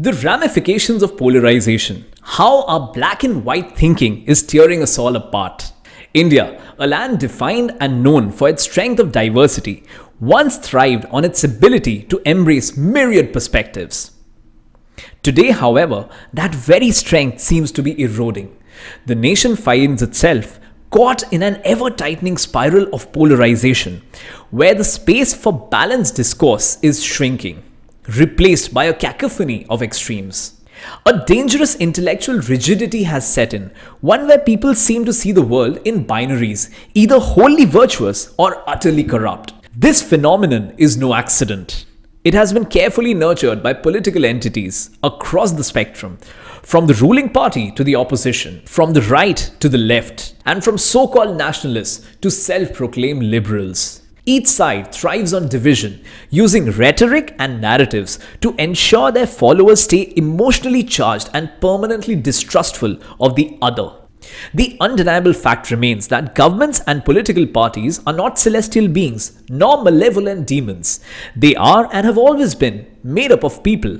The ramifications of polarization. How our black and white thinking is tearing us all apart. India, a land defined and known for its strength of diversity, once thrived on its ability to embrace myriad perspectives. Today, however, that very strength seems to be eroding. The nation finds itself caught in an ever-tightening spiral of polarization, where the space for balanced discourse is shrinking, replaced by a cacophony of extremes. A dangerous intellectual rigidity has set in, one where people seem to see the world in binaries, either wholly virtuous or utterly corrupt. This phenomenon is no accident. It has been carefully nurtured by political entities across the spectrum, from the ruling party to the opposition, from the right to the left, and from so-called nationalists to self-proclaimed liberals. Each side thrives on division, using rhetoric and narratives to ensure their followers stay emotionally charged and permanently distrustful of the other. The undeniable fact remains that governments and political parties are not celestial beings, nor malevolent demons. They are and have always been made up of people,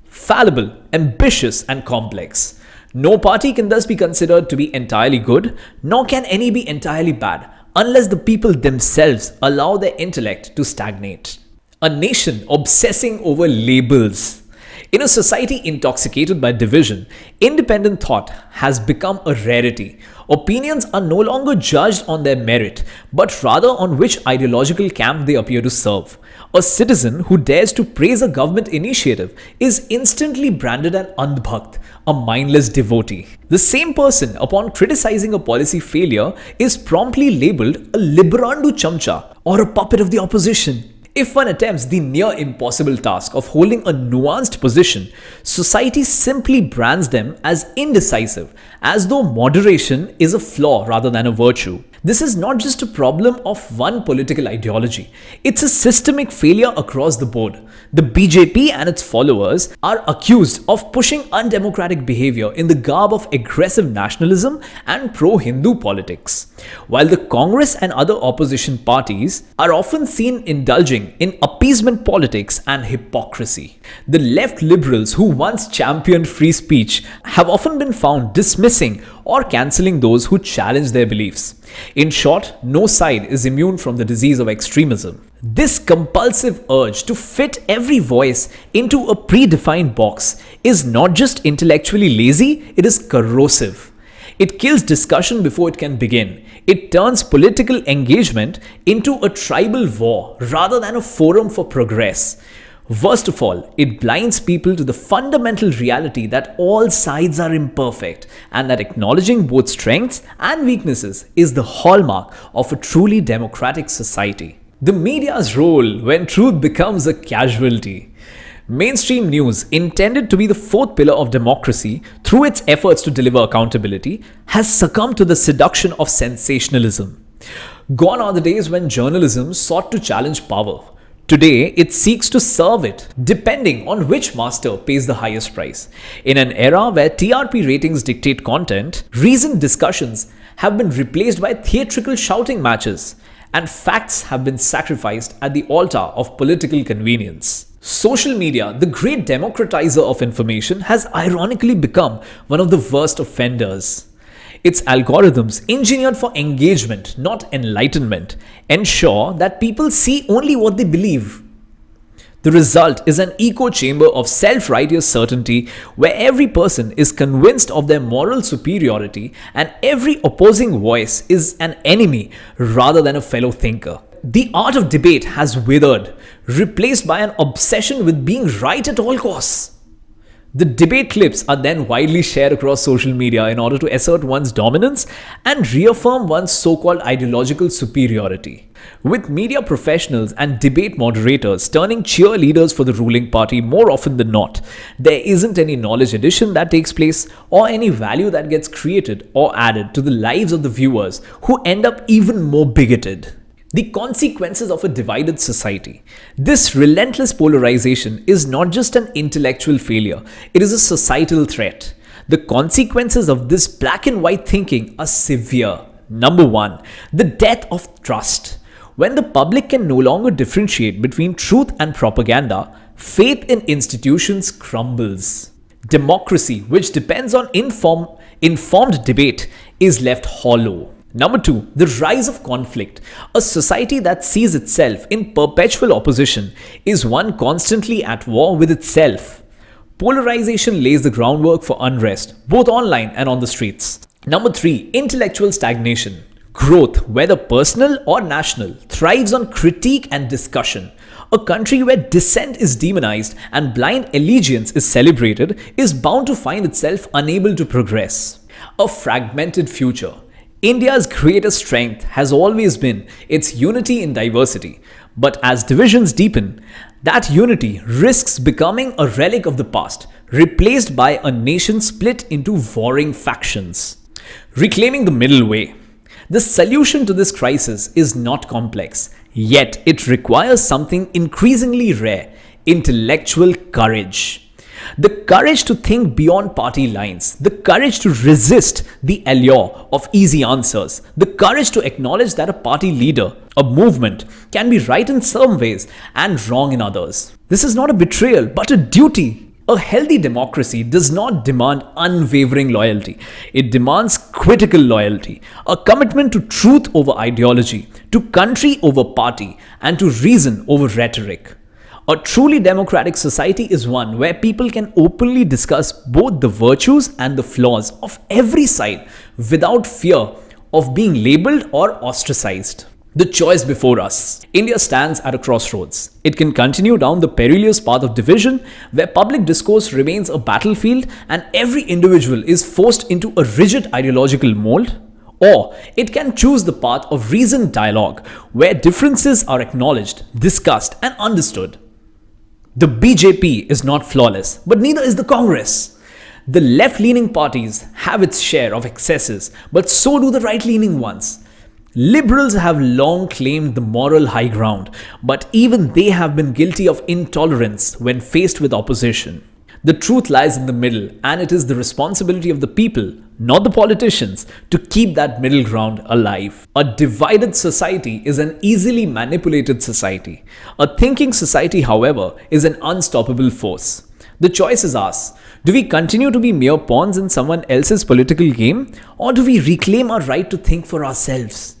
fallible, ambitious, and complex. No party can thus be considered to be entirely good, nor can any be entirely bad, unless the people themselves allow their intellect to stagnate. A nation obsessing over labels. In a society intoxicated by division, independent thought has become a rarity. Opinions are no longer judged on their merit, but rather on which ideological camp they appear to serve. A citizen who dares to praise a government initiative is instantly branded an andhbhakt, a mindless devotee. The same person, upon criticizing a policy failure, is promptly labeled a liberandu chamcha or a puppet of the opposition. If one attempts the near impossible task of holding a nuanced position, society simply brands them as indecisive, as though moderation is a flaw rather than a virtue. This is not just a problem of one political ideology, it's a systemic failure across the board. The BJP and its followers are accused of pushing undemocratic behavior in the garb of aggressive nationalism and pro-Hindu politics, while the Congress and other opposition parties are often seen indulging in appeasement politics and hypocrisy. The left liberals who once championed free speech have often been found dismissing or cancelling those who challenge their beliefs. In short, no side is immune from the disease of extremism. This compulsive urge to fit every voice into a predefined box is not just intellectually lazy, it is corrosive. It kills discussion before it can begin. It turns political engagement into a tribal war rather than a forum for progress. Worst of all, it blinds people to the fundamental reality that all sides are imperfect and that acknowledging both strengths and weaknesses is the hallmark of a truly democratic society. The media's role when truth becomes a casualty. Mainstream news, intended to be the fourth pillar of democracy through its efforts to deliver accountability, has succumbed to the seduction of sensationalism. Gone are the days when journalism sought to challenge power. Today, it seeks to serve it, depending on which master pays the highest price. In an era where TRP ratings dictate content, reasoned discussions have been replaced by theatrical shouting matches, and facts have been sacrificed at the altar of political convenience. Social media, the great democratizer of information, has ironically become one of the worst offenders. Its algorithms, engineered for engagement, not enlightenment, ensure that people see only what they believe. The result is an echo chamber of self-righteous certainty where every person is convinced of their moral superiority and every opposing voice is an enemy rather than a fellow thinker. The art of debate has withered, replaced by an obsession with being right at all costs. The debate clips are then widely shared across social media in order to assert one's dominance and reaffirm one's so-called ideological superiority. With media professionals and debate moderators turning cheerleaders for the ruling party more often than not, there isn't any knowledge addition that takes place or any value that gets created or added to the lives of the viewers, who end up even more bigoted. The consequences of a divided society. This relentless polarization is not just an intellectual failure, it is a societal threat. The consequences of this black and white thinking are severe. Number 1, the death of trust. When the public can no longer differentiate between truth and propaganda, Faith in institutions crumbles. Democracy, which depends on informed debate, is left hollow. Number 2, the rise of conflict. A society that sees itself in perpetual opposition is one constantly at war with itself. Polarization lays the groundwork for unrest, both online and on the streets. Number 3, intellectual stagnation. Growth, whether personal or national, thrives on critique and discussion. A country where dissent is demonized and blind allegiance is celebrated is bound to find itself unable to progress. A fragmented future. India's greatest strength has always been its unity in diversity, but as divisions deepen, that unity risks becoming a relic of the past, replaced by a nation split into warring factions. Reclaiming the middle way. The solution to this crisis is not complex, yet it requires something increasingly rare: intellectual courage. The courage to think beyond party lines, the courage to resist the allure of easy answers, the courage to acknowledge that a party leader, a movement, can be right in some ways and wrong in others. This is not a betrayal, but a duty. A healthy democracy does not demand unwavering loyalty. It demands critical loyalty, a commitment to truth over ideology, to country over party, and to reason over rhetoric. A truly democratic society is one where people can openly discuss both the virtues and the flaws of every side without fear of being labeled or ostracized. The choice before us. India stands at a crossroads. It can continue down the perilous path of division, where public discourse remains a battlefield and every individual is forced into a rigid ideological mold. Or it can choose the path of reasoned dialogue, where differences are acknowledged, discussed, and understood. The BJP is not flawless, but neither is the Congress. The left-leaning parties have its share of excesses, but so do the right-leaning ones. Liberals have long claimed the moral high ground, but even they have been guilty of intolerance when faced with opposition. The truth lies in the middle, and it is the responsibility of the people, not the politicians, to keep that middle ground alive. A divided society is an easily manipulated society. A thinking society, however, is an unstoppable force. The choice is ours. Do we continue to be mere pawns in someone else's political game, or do we reclaim our right to think for ourselves?